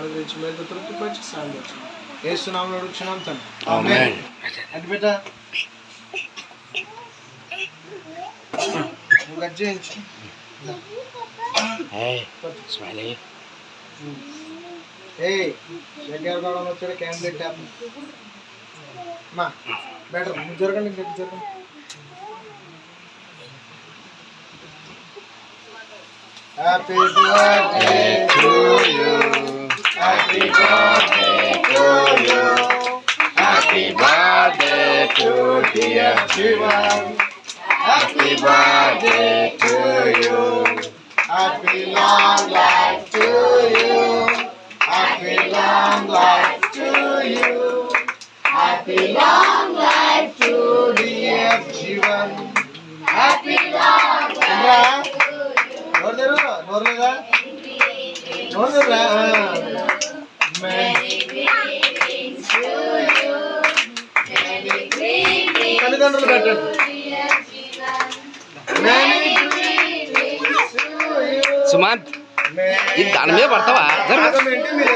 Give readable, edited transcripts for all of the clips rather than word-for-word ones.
అనుగ్రహించి మీద తృప్తిపరిచి సాధించు యేసునామములో అడుగుచున్నాం తండ్రి ఆమేన్. అంటే బిడ్డ నువ్వు కట్ చేయించు. వచ్చాడు క్యాండిడేట్ ట్యాప్ మా బెటర్ నువ్వు జరగండి ఇంకెట్ జరగండి. Happy birthday to you happy birthday to you happy birthday to dear Jeevan happy birthday to you happy long life to you happy long life to you happy long life to dear Jeevan happy long life నోర్లేరు నోర్లేదా నోర్లేరా తల్లిదండ్రులు పెట్టండి. సుమంత్ ఇది దాని మీద పడతావా? మీరు ఎత్తుకుంటుంది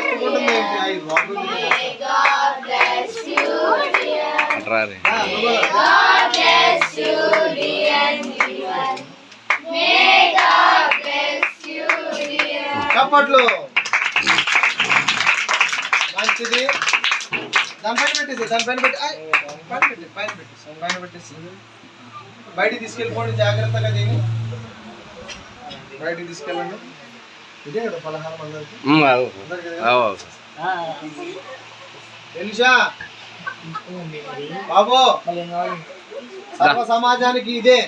చప్పట్లు. మంచిది. దానిపైన పెట్టేసి దానిపైన పెట్టి పైన పెట్టేసి బయటికి తీసుకెళ్ళిపోండి. జాగ్రత్తగా దీన్ని బయటికి తీసుకెళ్ళండి. ఇదే కదా పలహారం అందరికి తెలుసా బాబు? సర్వ సమాజానికి ఇదే